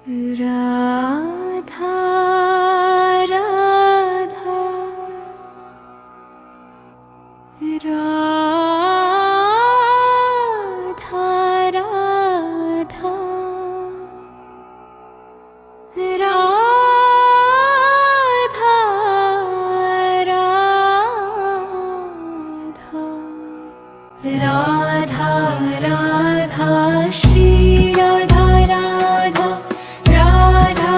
Radha Radha Radha Radha Radha Radha Radha Shri Radha Radha Radha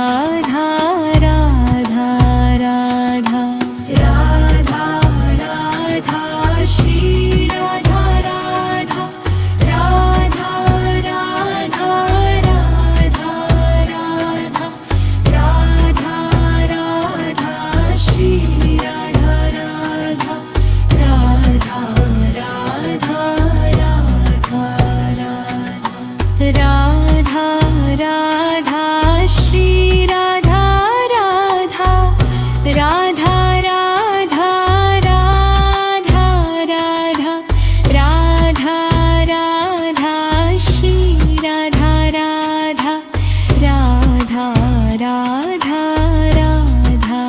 Radha Radha Radha Radha Radha Radha Radha Radha Shri Radha Radha Radha Radha Radha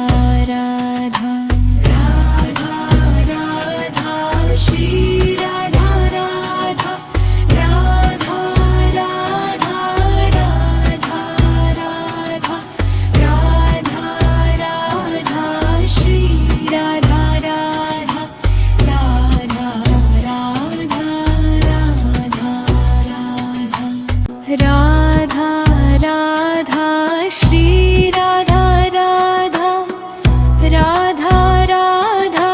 Radha Radha Radha Shri Radha Radha Radha Radha Radha Radha Radha Radha Shri Radha Radha Radha Radha Radha Radha Radha Shri Radha Radha Radha Radha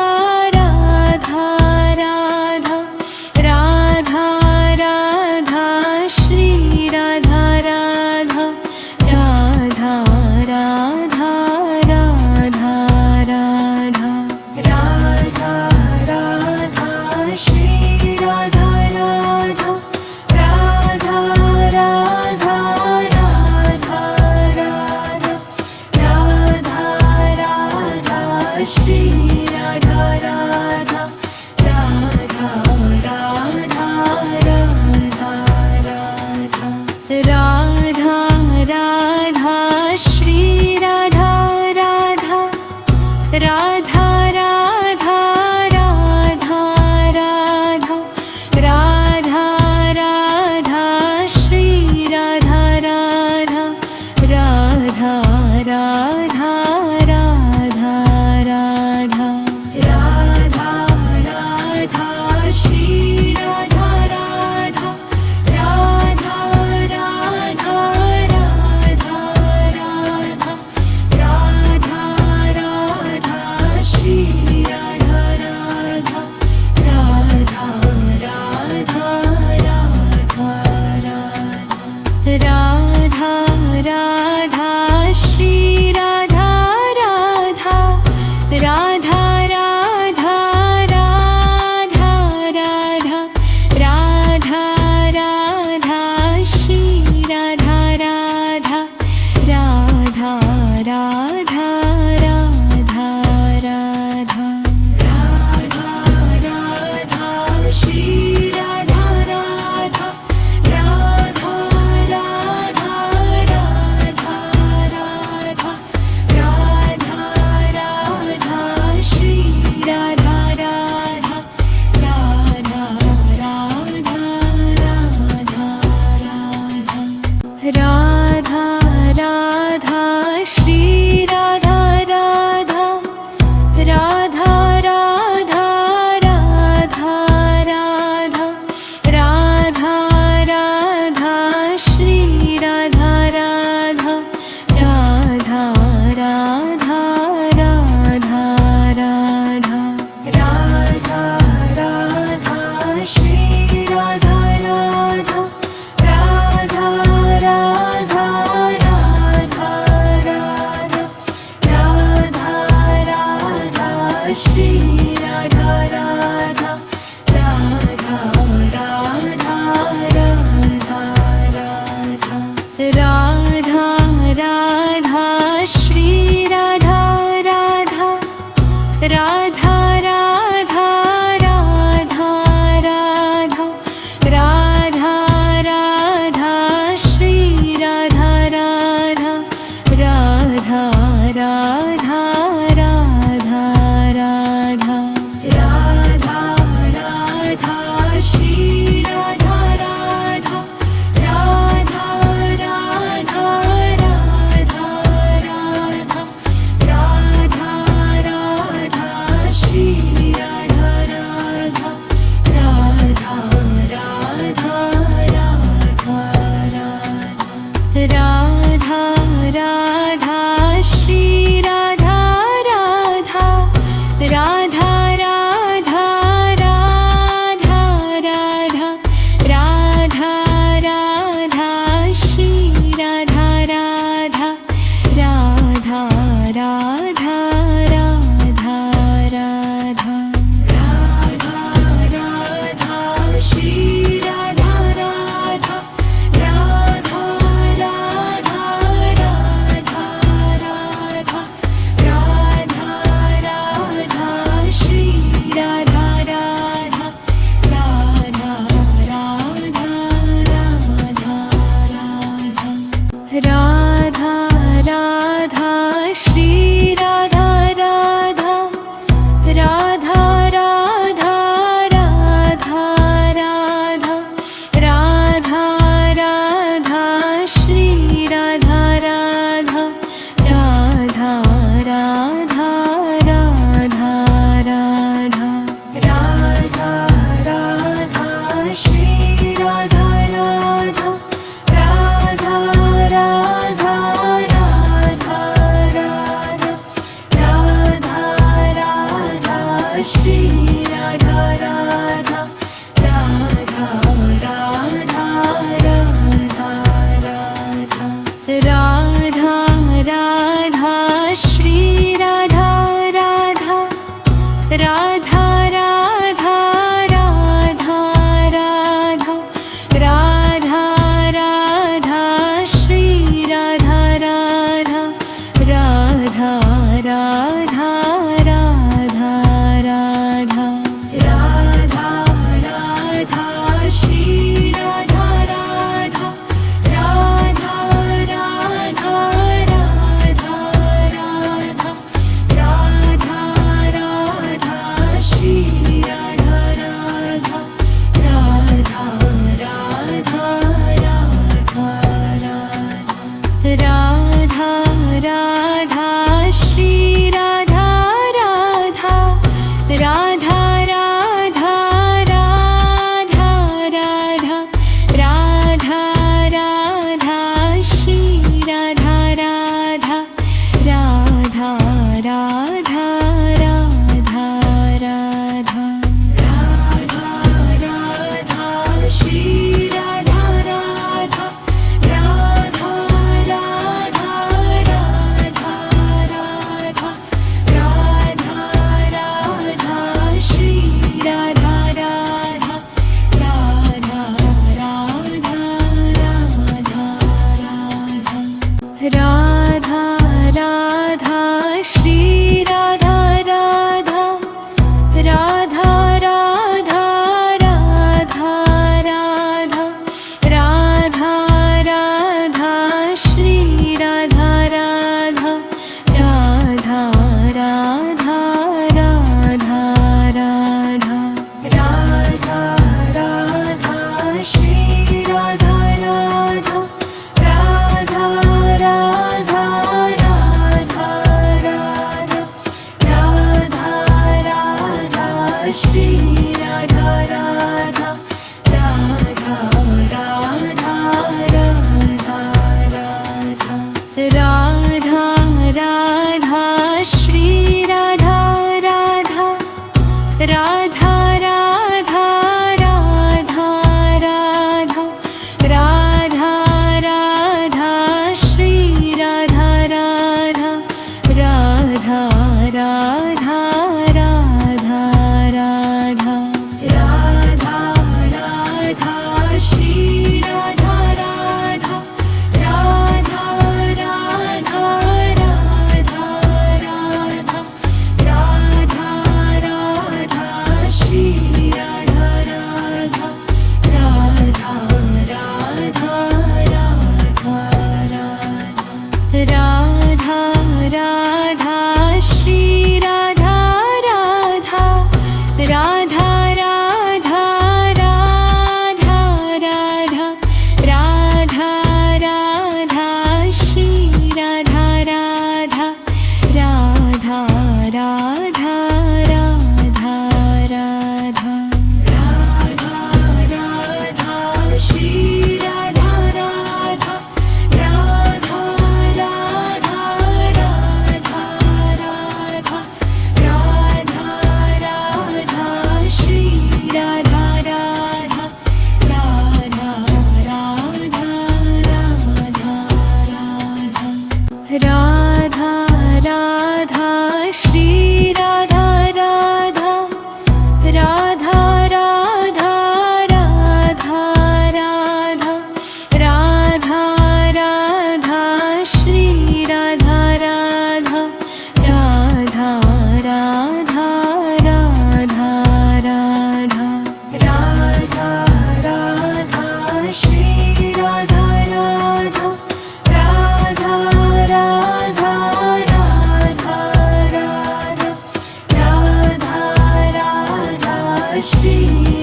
Radha Radha Radha Radha Shri Radha Radha Radha Radha Radha Radha Radha Radha Shri Radha Radha Radha Radha Radha Radha Radha Radha Shri Radha Radha Radha Radha Radha Radha Radha Radha Shri Radha Radha Radha Radha Radha Radha Radha Radha Shri Radha Radha Radha Radha Radha Radha Radha Radha Shri Radha Radha Radha Radha Radha Radha Radha Radha Shri Radha Radha Radha Radha Radha Radha Radha Shri Radha Radha Radha Radha Radha Radha Radha Radha Shri Radha Radha Radha Radha Radha Radha Radha Radha Shri Radha Radha Radha Radha Radha Radha Radha Radha Shri Radha Radha Radha Radha Radha Radha Radha Shri Radha Radha Radha Radha Radha Radha Radha Radha Shri Radha Radha Radha Radha Radha Radha Radha Radha Shri Radha Radha Radha Radha Radha Radha Radha Radha Shri Radha Radha Radha Radha Radha Radha Radha Radha Shri Radha Radha Radha Radha Radha Radha Radha Radha Shri Radha Radha Radha Radha Radha Radha Shri Radha Radha Radha Radha Radha Radha Radha Radha Shri Radha Radha Radha Radha Radha Radha Radha Radha Shri Radha Radha Radha Radha Radha Radha Radha Radha Shri Radha Radha Radha Radha Radha Radha Radha Radha Shri Radha Radha Radha Radha Radha Radha Radha Shri Radha Radha Radha Radha Radha Radha Radha Radha Shri Radha Radha Radha Radha Radha Radha Radha Radha Shri Radha Radha Radha Radha Radha Radha Radha Radha Shri Radha Radha Radha Radha Radha Radha Shri Radha Radha Radha Radha Radha Radha Radha Radha Shri Radha Radha Radha Radha Radha Radha Radha Radha Shri Radha Radha Radha Radha Radha Radha Radha Radha Shri Radha Radha Radha Radha Radha Radha Radha Radha Shri Radha Radha Radha Radha Radha Radha Radha Radha Shri Radha Radha Radha Radha Radha Radha Radha Radha Shri Radha Radha Radha Radha Radha Radha Radha Radha Shri Radha Radha Radha Radha Radha Radha Radha Shri Radha Radha Radha Radha Radha Radha Radha Radha Shri Radha Radha Radha Radha Radha Radha Radha Radha Shri Radha Radha Radha Radha Radha Radha Radha Radha Shri Radha Radha Radha Radha Radha Radha Shri Radha Radha Radha Radha Radha Radha Radha Radha Shri Radha Radha Radha Radha Radha Radha Radha Radha Shri Radha Radha Radha Radha Radha Radha Radha Radha Shri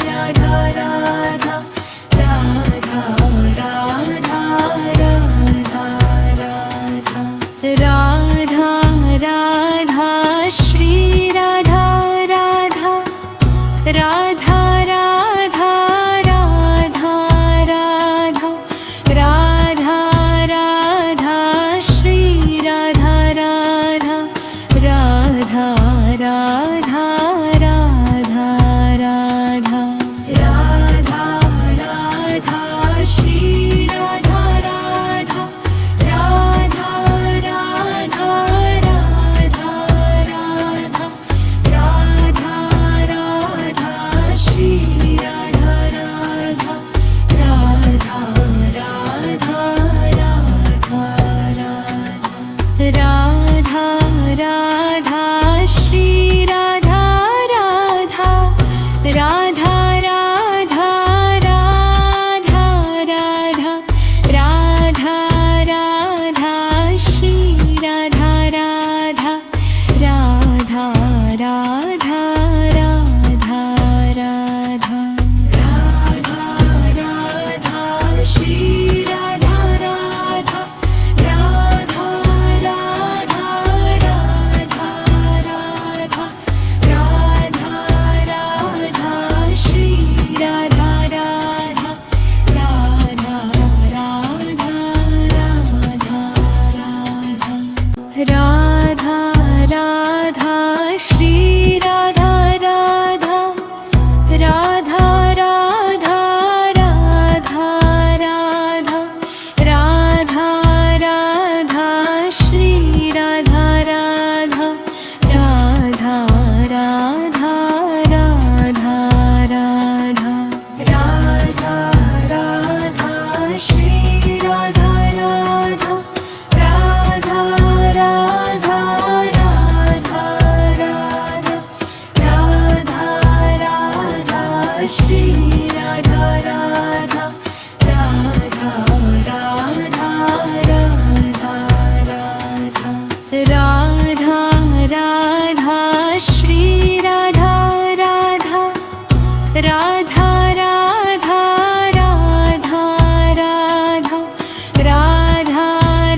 Radha Radha Radha Radha Radha Radha Radha Shri Radha Radha Radha Radha Radha Radha Radha Radha Shri Radha Radha Radha Radha Radha Radha Radha Radha Radha Shri Radha Radha Radha Radha Radha Radha Radha Radha Shri Radha Radha Radha Radha Radha Radha Radha Shri Radha Radha Radha Radha Radha Radha Radha Radha Shri Radha Radha Radha Radha Radha Radha Radha Radha Shri Radha Radha Radha Radha Radha Radha Radha Radha Shri Radha Radha Radha Radha Radha Radha Radha Shri Radha Radha Radha Radha Radha Radha Radha Radha Shri Radha Radha Radha Radha Radha Radha Radha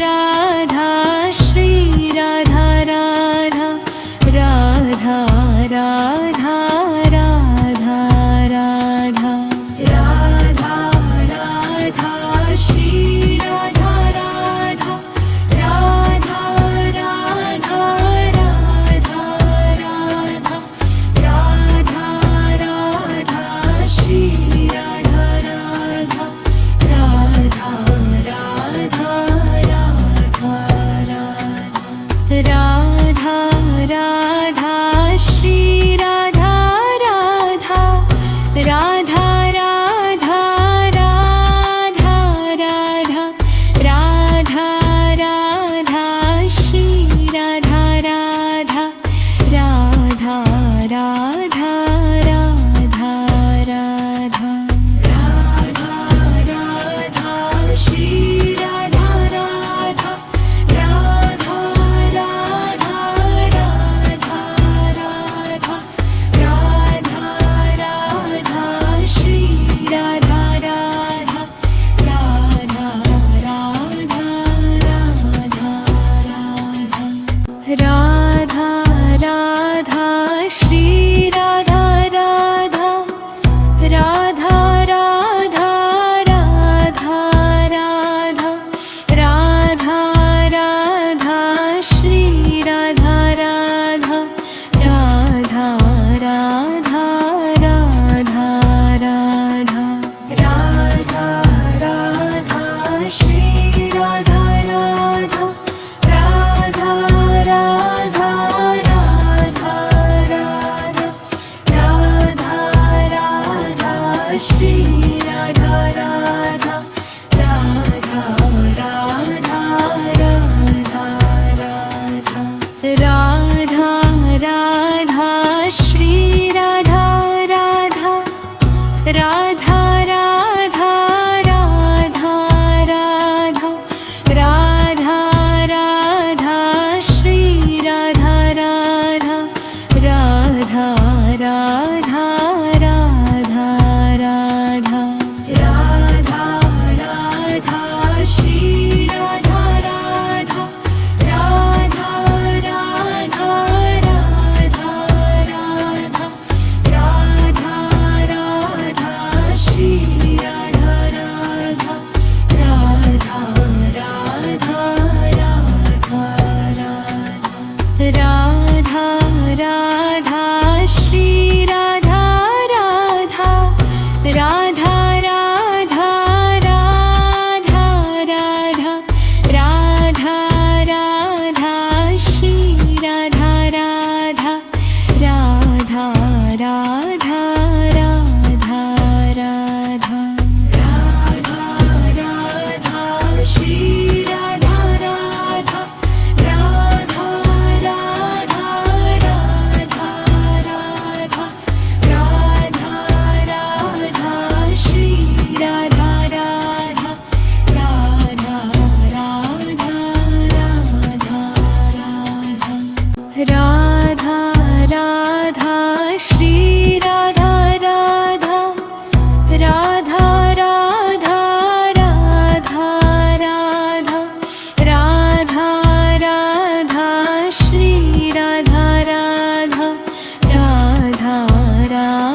Radha Shri Radha Radha Radha Radha Radha Radha Radha Radha Shri Radha Radha Radha Radha Radha Radha Radha Shri Radha Radha Radha Radha Radha Radha Radha Radha Shri Radha Radha Radha Radha Radha Radha Radha Radha Shri Radha Radha Radha Radha Radha Radha Radha Radha Shri Radha Radha Radha Radha Radha Radha Shri Radha Radha Radha Radha Radha Radha Radha Radha Shri Radha Radha Radha Radha Radha Radha Radha Radha Shri Radha Radha Radha Radha Radha Radha Radha Radha Shri Radha Radha Radha Radha Radha Radha Radha Shri Radha Radha Radha Radha Radha Radha Radha Radha Shri Radha Radha Radha Radha Radha Radha Radha Radha Shri Radha Radha Radha Radha Radha Radha Radha Radha Radha Radha Shri Radha Radha Radha Radha Radha Radha Radha Radha Shri Radha Radha Radha Radha